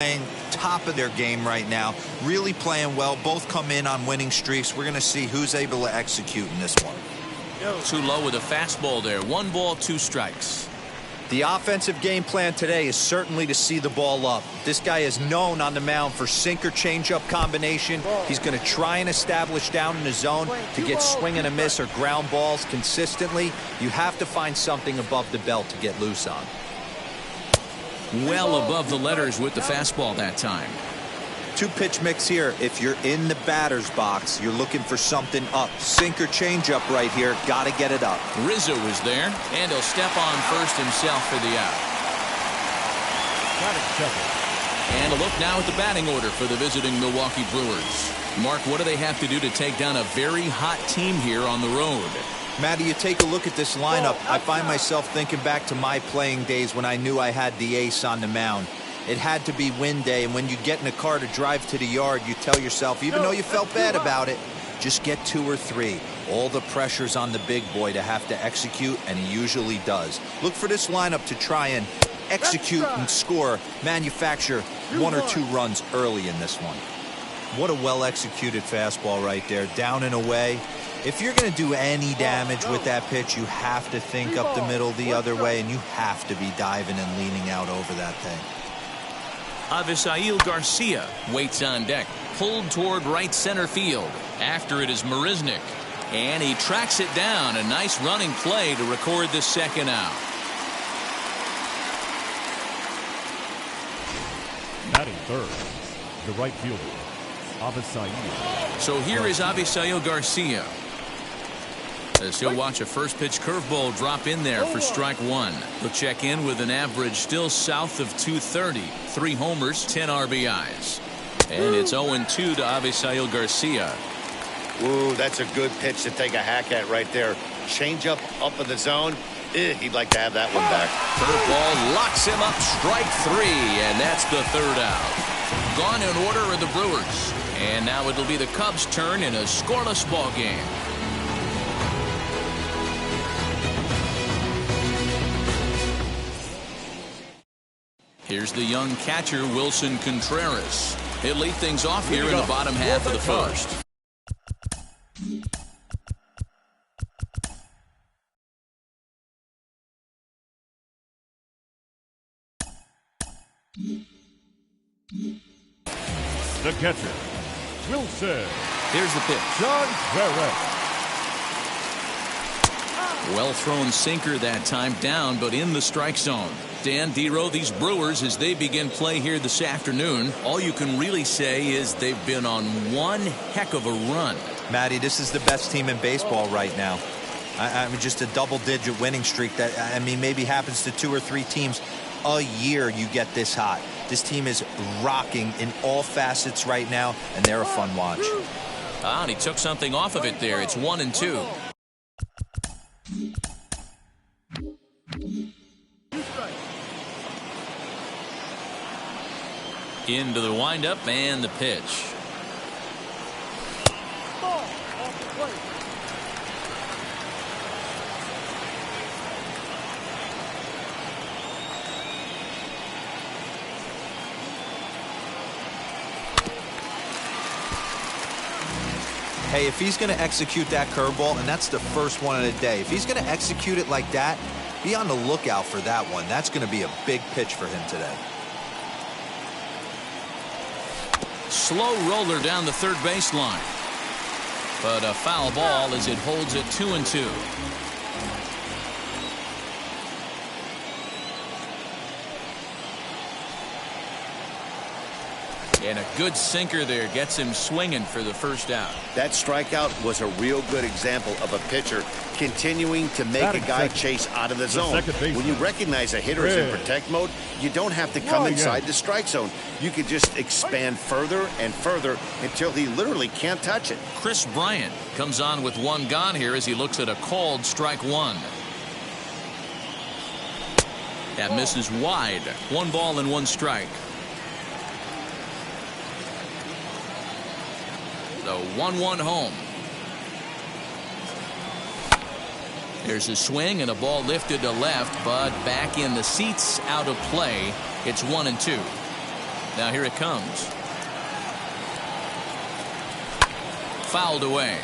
playing top of their game right now, really playing well. Both come in on winning streaks. We're going to see who's able to execute in this one. Too low with a fastball there. 1 ball, 2 strikes. The offensive game plan today is certainly to see the ball up. This guy is known on the mound for sinker changeup combination. He's going to try and establish down in the zone to get swing and a miss or ground balls consistently. You have to find something above the belt to get loose on. Well above the letters with the fastball that time. 2-pitch mix here. If you're in the batter's box, you're looking for something up. Sinker changeup right here. Got to get it up. Rizzo is there, and he'll step on first himself for the out. And a look now at the batting order for the visiting Milwaukee Brewers. Mark, what do they have to do to take down a very hot team here on the road? Matty, you take a look at this lineup. I find myself thinking back to my playing days when I knew I had the ace on the mound. It had to be win day, and when you get in a car to drive to the yard, you tell yourself, even though you felt bad about it, just get 2 or 3. All the pressure's on the big boy to have to execute, and he usually does. Look for this lineup to try and execute and score, manufacture 1 or 2 runs early in this one. What a well-executed fastball right there, down and away. If you're going to do any damage with that pitch, you have to think up the middle the other way, and you have to be diving and leaning out over that thing. Avisail Garcia waits on deck, pulled toward right center field. After it is Marisnick, and he tracks it down. A nice running play to record the second out. Batting third, the right fielder, Avisail. So here is Avisail Garcia, as he'll watch a first pitch curveball drop in there for strike 1. He'll check in with an average still south of 230. 3 homers, 10 RBIs. And it's 0-2 to Avisail Garcia. Ooh, that's a good pitch to take a hack at right there. Changeup up in the zone. He'd like to have that one back. Curveball locks him up, strike 3, and that's the 3rd out. Gone in order are the Brewers. And now it'll be the Cubs' turn in a scoreless ball game. Here's the young catcher, Wilson Contreras. He'll lead things off here in the bottom half of the first. The catcher, Wilson. Here's the pitch. Contreras. Well thrown sinker that time, down but in the strike zone. Dan Dero, these Brewers, as they begin play here this afternoon, all you can really say is they've been on one heck of a run. Matty, this is the best team in baseball right now. I mean, just a double-digit winning streak that, I mean, maybe happens to 2 or 3 teams a year you get this hot. This team is rocking in all facets right now, and they're a fun watch. And he took something off of it there. It's 1-2. Into the windup and the pitch. Hey, if he's going to execute that curveball, and that's the first one of the day, if he's going to execute it like that, be on the lookout for that one. That's going to be a big pitch for him today. Slow roller down the third baseline, but a foul ball as it holds it 2-2. And a good sinker there gets him swinging for the first out. That strikeout was a real good example of a pitcher continuing to make a guy chase out of the zone. When you recognize a hitter is in protect mode, you don't have to come inside the strike zone. You can just expand further and further until he literally can't touch it. Chris Bryant comes on with 1 gone here as he looks at a called strike 1. That misses wide. 1 ball and 1 strike. The 1-1 home. There's a swing and a ball lifted to left, but back in the seats, out of play. It's 1-2. Now here it comes. Fouled away.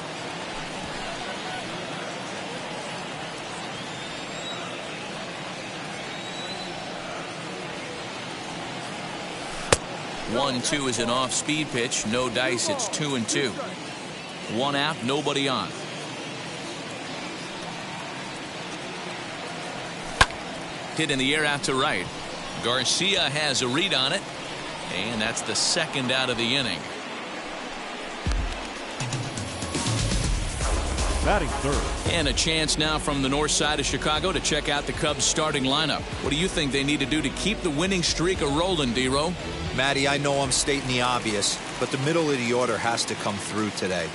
One, two is an off-speed pitch. No dice. It's 2-2. One out, nobody on. Hit in the air out to right. Garcia has a read on it, and that's the second out of the inning. Batting third. And a chance now from the north side of Chicago to check out the Cubs starting lineup. What do you think they need to do to keep the winning streak a-rolling, D-Row? Matty, I know I'm stating the obvious, but the middle of the order has to come through today.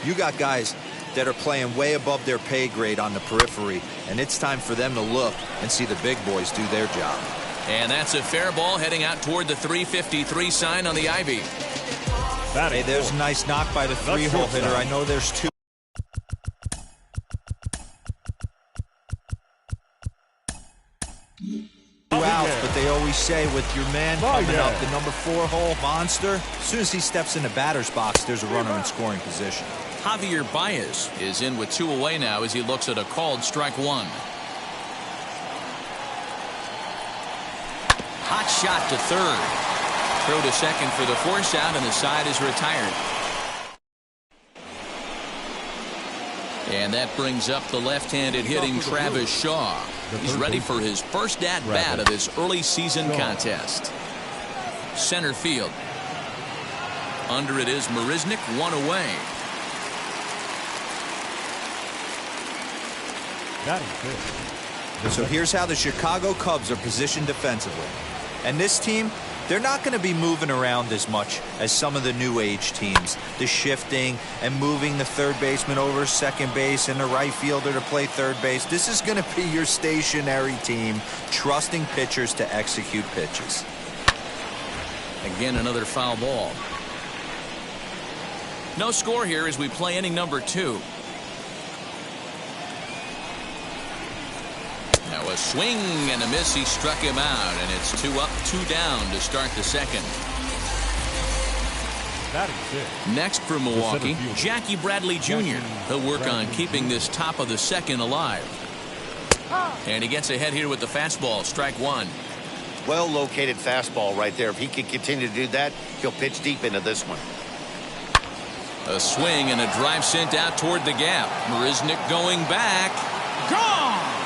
You got guys that are playing way above their pay grade on the periphery, and it's time for them to look and see the big boys do their job. And that's a fair ball heading out toward the 353 sign on the Ivy. Hey, there's a nice knock by the three-hole hitter. I know there's two. Outs, but they always say with your man coming up, the number 4-hole monster, as soon as he steps in the batter's box, there's a runner in scoring position. Javier Baez is in with 2 away now as he looks at a called strike 1. Hot shot to third. Throw to second for the force out, and the side is retired. And that brings up the left-handed hitting Travis Shaw. He's ready for his first at-bat of this early season contest. Center field. Under it is Marisnick, 1 away. So here's how the Chicago Cubs are positioned defensively. And this team, they're not going to be moving around as much as some of the new age teams. The shifting and moving the third baseman over second base and the right fielder to play third base. This is going to be your stationary team, trusting pitchers to execute pitches. Again, another foul ball. No score here as we play inning number 2. Now a swing and a miss. He struck him out, and it's 2 up, 2 down to start the second. Next for Milwaukee, Jackie Bradley Jr. He'll work on keeping this top of the second alive. And he gets ahead here with the fastball, strike 1. Well-located fastball right there. If he can continue to do that, he'll pitch deep into this one. A swing and a drive sent out toward the gap. Marisnick going back. Gone!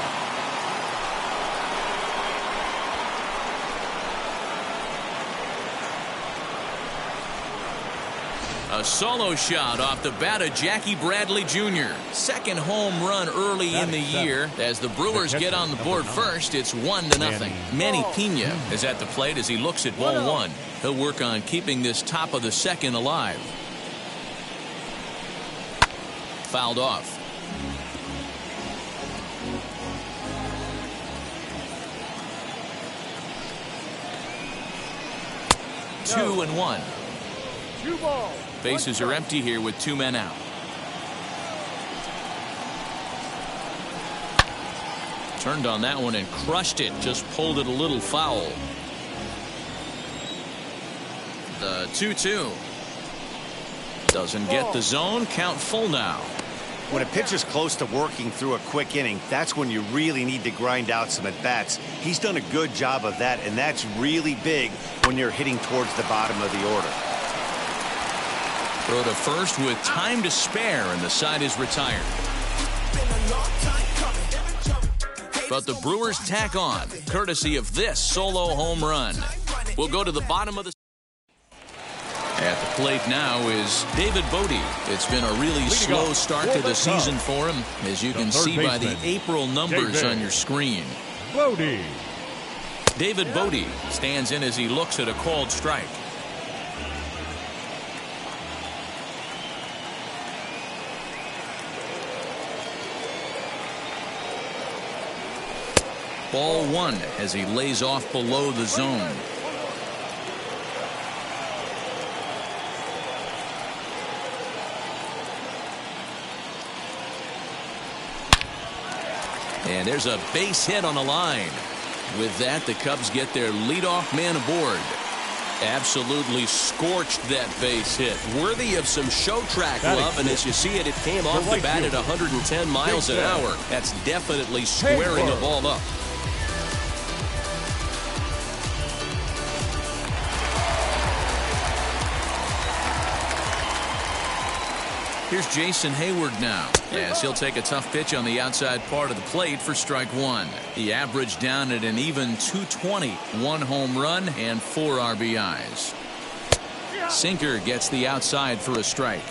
A solo shot off the bat of Jackie Bradley Jr. Second home run early in the year. As the Brewers get on the board first, it's 1-0. Manny Pena is at the plate as he looks at ball 1. He'll work on keeping this top of the second alive. Fouled off. Two and 1. Bases are empty here with 2 men out. Turned on that one and crushed it. Just pulled it a little foul. The 2-2. Doesn't get the zone. Count full now. When a pitcher's close to working through a quick inning, that's when you really need to grind out some at-bats. He's done a good job of that, and that's really big when you're hitting towards the bottom of the order. Throw to first with time to spare, and the side is retired. But the Brewers tack on, courtesy of this solo home run. We'll go to the bottom of the... At the plate now is David Bodie. It's been a really slow start to the season for him, as you can see by the April numbers on your screen. David Bodie stands in as he looks at a called strike. Ball 1 as he lays off below the zone. And there's a base hit on the line. With that, the Cubs get their leadoff man aboard. Absolutely scorched that base hit. Worthy of some show track love, and as you see it, it came off the bat at 110 miles an hour. That's definitely squaring a ball up. Here's Jason Hayward now, as he'll take a tough pitch on the outside part of the plate for strike one. The average down at an even 220, 1 home run and 4 RBIs. Sinker gets the outside for a strike.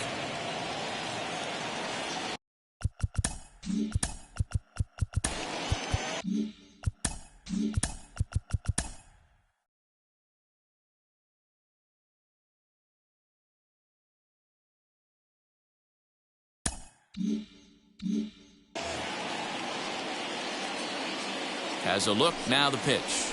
Has a look, now the pitch.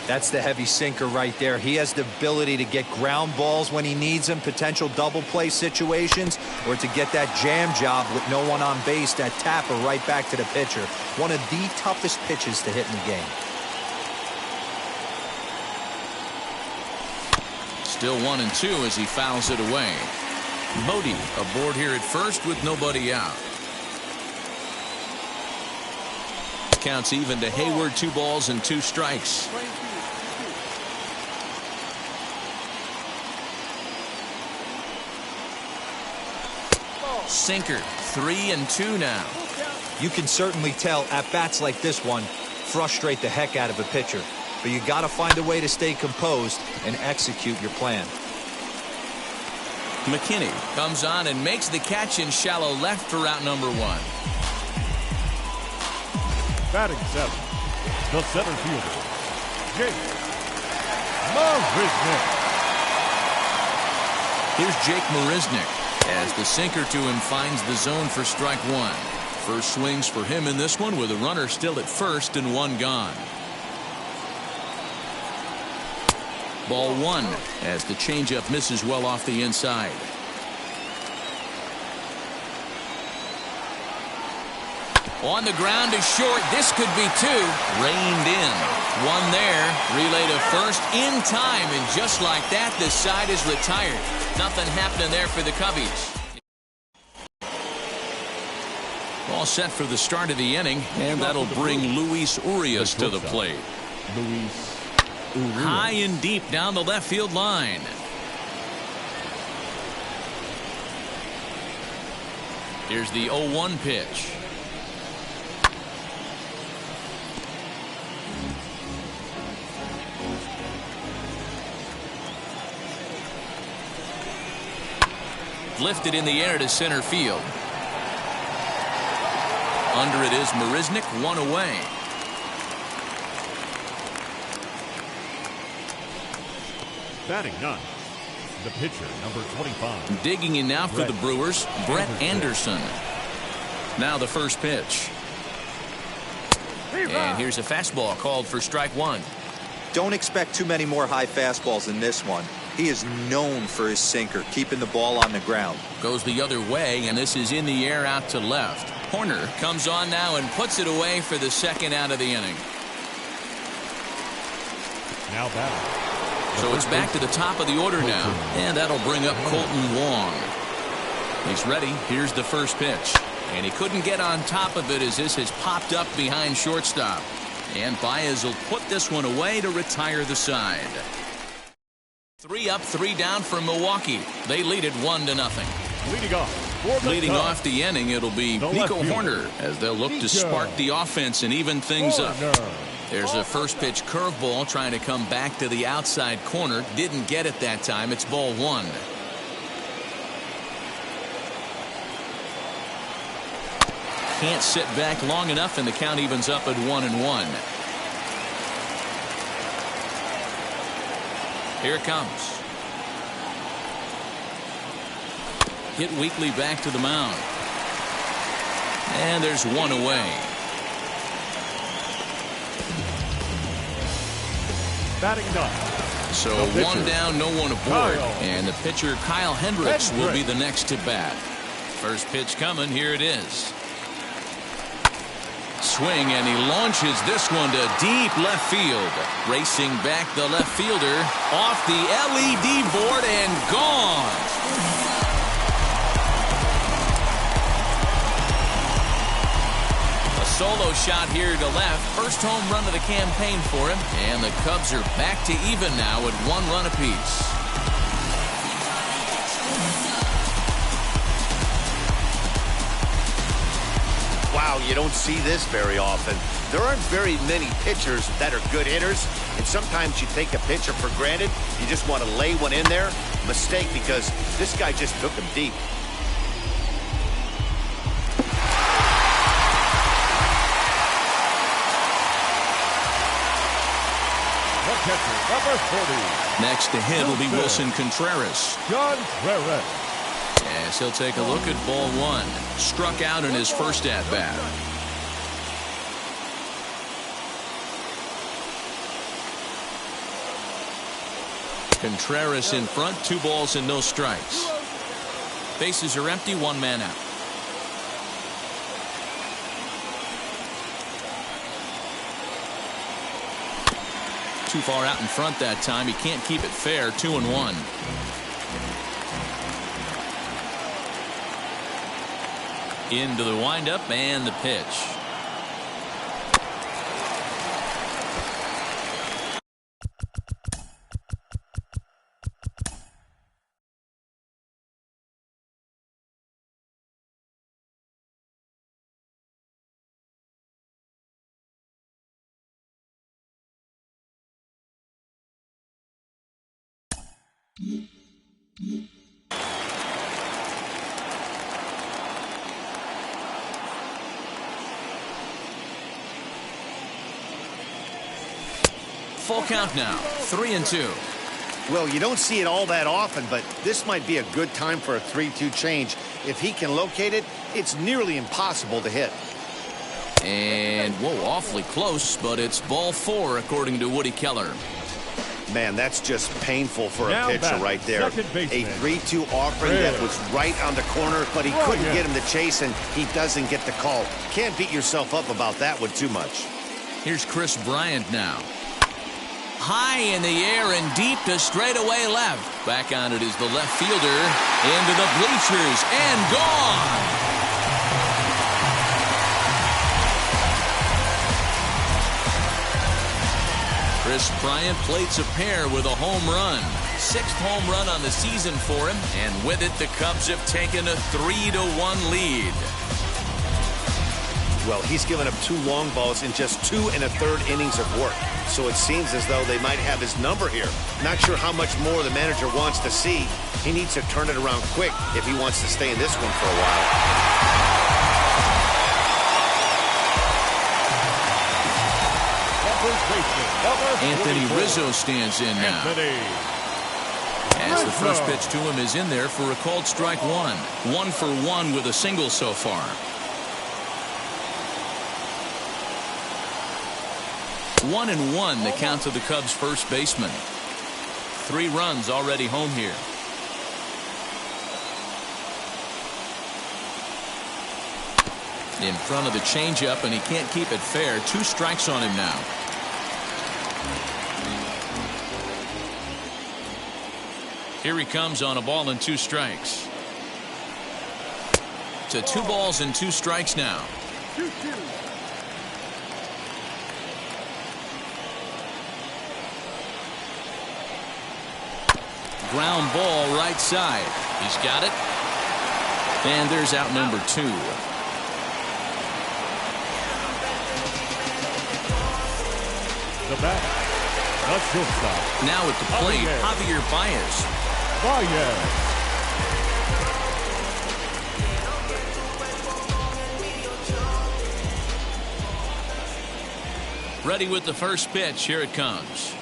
That's the heavy sinker right there. He has the ability to get ground balls when he needs them, potential double play situations, or to get that jam job with no one on base, that tapper right back to the pitcher. One of the toughest pitches to hit in the game. Still 1-2 as he fouls it away. Modi aboard here at first with nobody out. Counts even to Hayward, 2 balls and 2 strikes. Sinker, 3-2 now. You can certainly tell at bats like this one frustrate the heck out of a pitcher, but you got to find a way to stay composed and execute your plan. McKinney comes on and makes the catch in shallow left for out number 1. Batting 7, the center fielder, Jake Marisnick. Here's Jake Marisnick as the sinker to him finds the zone for strike 1. First swings for him in this one with a runner still at first and 1 gone. Ball 1 as the changeup misses well off the inside. On the ground to short. This could be 2. Reined in. 1 there. Relay to first in time. And just like that, this side is retired. Nothing happening there for the Cubbies. All set for the start of the inning. And that'll bring Luis Urias to the plate. High and deep down the left field line. Here's the 0-1 pitch. Lifted in the air to center field. Under it is Marisnick, 1 away. Batting 9, the pitcher, number 25. Digging in now for the Brewers, Brett Anderson. Now the first pitch. And here's a fastball called for strike 1. Don't expect too many more high fastballs in this one. He is known for his sinker, keeping the ball on the ground. Goes the other way, and this is in the air out to left. Horner comes on now and puts it away for the second out of the inning. Now batting. So it's back to the top of the order now, and that'll bring up Colton Wong. He's ready. Here's the first pitch. And he couldn't get on top of it as this has popped up behind shortstop. And Baez will put this one away to retire the side. 3 up, 3 down for Milwaukee. They lead it 1-0. Leading off the inning, it'll be Nico Horner as they'll look to spark the offense and even things up. There's a first pitch curveball trying to come back to the outside corner. Didn't get it that time. It's ball 1. Can't sit back long enough, and the count evens up at 1-1. Here it comes. Hit weakly back to the mound. And there's 1 away. Batting 9. So 1 down, no one aboard. And the pitcher, Kyle Hendricks, will be the next to bat. First pitch coming. Here it is. swing, and he launches this one to deep left field. Racing back the left fielder off the LED board and gone. A solo shot here to left. First home run of the campaign for him. And the Cubs are back to even now at 1 run apiece. Wow, you don't see this very often. There aren't very many pitchers that are good hitters, and sometimes you take a pitcher for granted. You just want to lay one in there. Mistake, because this guy just took him deep. The catcher, number 40. Next to him will be Wilson Contreras. Contreras. As he'll take a look at ball one. Struck out in his first at-bat. Contreras in front, 2 balls and no strikes. Bases are empty, 1 man out. Too far out in front that time. He can't keep it fair. 2-1. Into the windup and the pitch. Full count now, 3-2. Well, you don't see it all that often, but this might be a good time for a 3-2 change. If he can locate it, it's nearly impossible to hit. And, whoa, awfully close, but it's ball 4, according to Woody Keller. Man, that's just painful for Now a pitcher back, right there. A second baseman. 3-2 offering that was right on the corner, but he couldn't get him to chase, and he doesn't get the call. Can't beat yourself up about that one too much. Here's Chris Bryant now. High in the air and deep to straightaway left. Back on it is the left fielder. Into the bleachers and gone. Chris Bryant plates a pair with a home run. 6th home run on the season for him. And with it, the Cubs have taken a 3-1 lead. Well, he's given up 2 long balls in just 2 1/3 innings of work. So it seems as though they might have his number here. Not sure how much more the manager wants to see. He needs to turn it around quick if he wants to stay in this one for a while. Anthony Rizzo stands in now. As the first pitch to him is in there for a called strike 1. 1 for 1 with a single so far. 1-1 the count to the Cubs first baseman. 3 runs already home here. In front of the changeup, and he can't keep it fair. 2 strikes on him now. Here he comes on a ball and 2 strikes. To 2 balls and 2 strikes now. Ground ball right side. He's got it. And there's out number 2. The batter, the shortstop. Now at the plate, Javier Baez. Ready with the first pitch. Here it comes.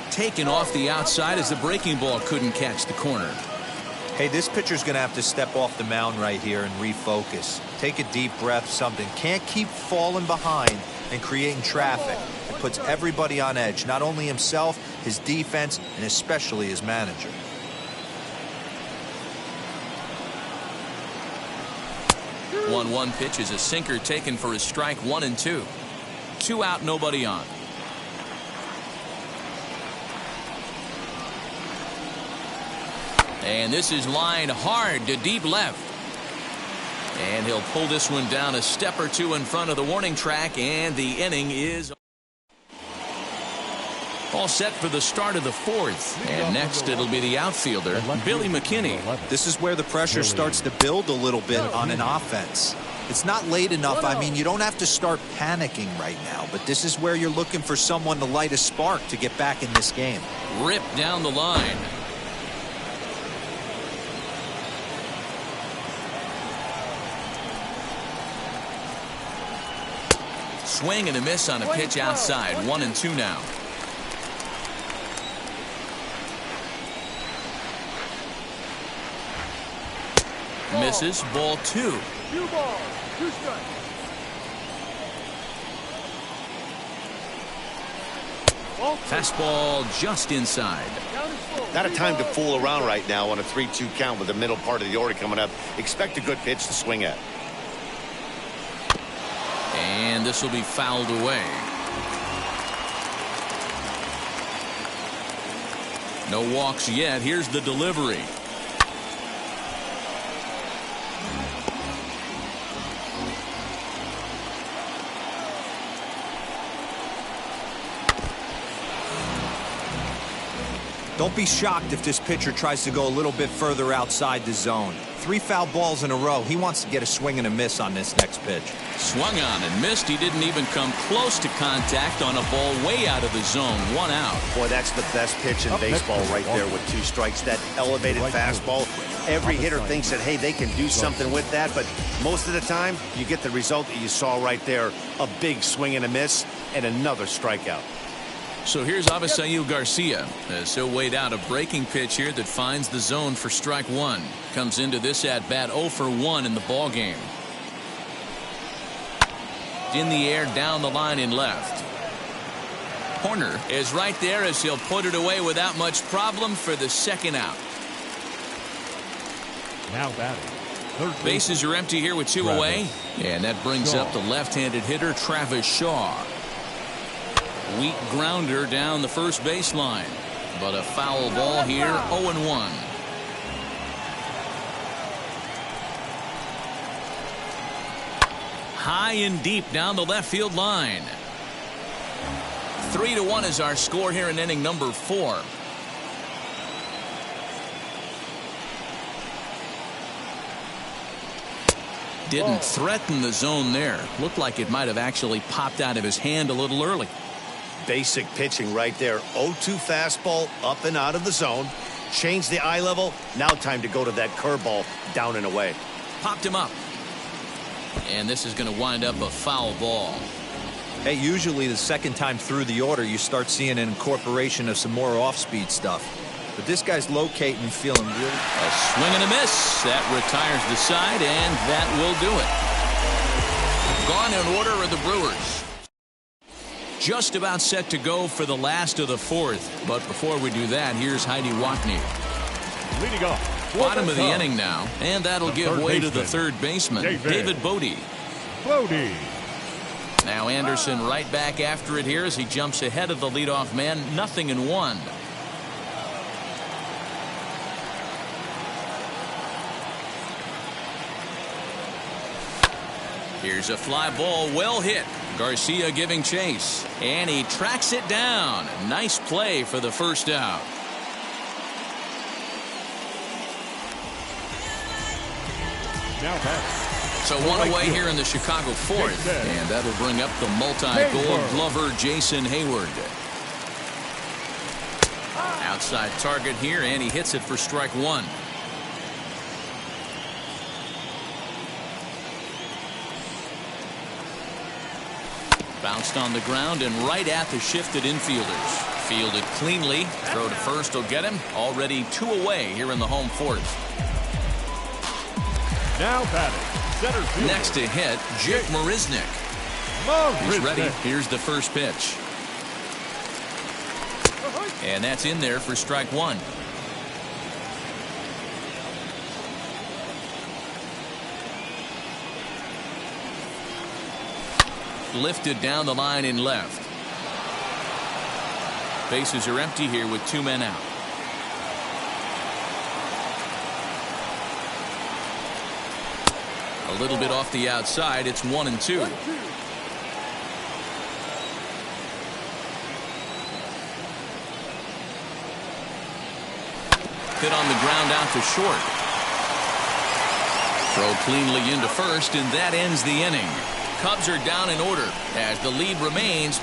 Taken off the outside as the breaking ball couldn't catch the corner. Hey, this pitcher's going to have to step off the mound right here and refocus. Take a deep breath, something. Can't keep falling behind and creating traffic. It puts everybody on edge, not only himself, his defense, and especially his manager. 1-1 pitch is a sinker taken for a strike 1 and 2. 2 out, nobody on. And this is lined hard to deep left. And he'll pull this one down a step or two in front of the warning track, and the inning is all set for the start of the 4th. And next it'll be the outfielder, Billy McKinney. This is where the pressure starts to build a little bit on an offense. It's not late enough. I mean, you don't have to start panicking right now, but this is where you're looking for someone to light a spark to get back in this game. Rip down the line. Swing and a miss on a pitch outside. 1 and 2 now. Misses. Ball 2. 2 balls, 2 strikes. Fastball just inside. Not a time to fool around right now on a 3-2 count with the middle part of the order coming up. Expect a good pitch to swing at. And this will be fouled away. No walks yet. Here's the delivery. Don't be shocked if this pitcher tries to go a little bit further outside the zone. 3 foul balls in a row. He wants to get a swing and a miss on this next pitch. Swung on and missed. He didn't even come close to contact on a ball way out of the zone. 1 out. Boy, that's the best pitch in baseball right there with 2 strikes. That elevated fastball. Every hitter thinks that, hey, they can do something with that, but most of the time, you get the result that you saw right there. A big swing and a miss and another strikeout. So here's Avisail Garcia as he'll wait out a breaking pitch here that finds the zone for strike 1. Comes into this at bat 0 for 1 in the ball game. In the air down the line in left. Horner is right there as he'll put it away without much problem for the 2nd out. Now batting. Bases are empty here with 2 away, and that brings up the left-handed hitter Travis Shaw. Weak grounder down the first baseline, but a foul ball here. 0-1. High and deep down the left field line. 3-1 is our score here in inning number 4. Didn't threaten the zone there. Looked like it might have actually popped out of his hand a little early. Basic pitching right there. 0-2 fastball up and out of the zone. Change the eye level. Now time to go to that curveball down and away. Popped him up. And this is going to wind up a foul ball. Hey, usually the second time through the order, you start seeing an incorporation of some more off-speed stuff. But this guy's locating, feeling really. A swing and a miss. That retires the side, and that will do it. Gone in order are the Brewers. Just about set to go for the last of the 4th. But before we do that, here's Heidi Watney. Leading off. Bottom of the inning now, and that'll give way to the 3rd baseman, David Bodie. Now Anderson right back after it here as he jumps ahead of the leadoff man. 0-1. Here's a fly ball, well hit. Garcia giving chase, and he tracks it down. Nice play for the 1st out. Now back. So 1 away here in the Chicago 4th, and that'll bring up the multi-gold glover Jason Hayward. Outside target here, and he hits it for strike 1. Bounced on the ground and right at the shifted infielders. Fielded cleanly. Throw to first will get him. Already 2 away here in the home 4th. Now batting. Center field. Next to hit, Jake Marisnick. He's ready. Here's the first pitch. And that's in there for strike 1. lifted down the line in left. Bases are empty here with 2 men out. A little bit off the outside. It's 1-2. Hit on the ground out to short. Throw cleanly into first, and that ends the inning. Cubs are down in order as the lead remains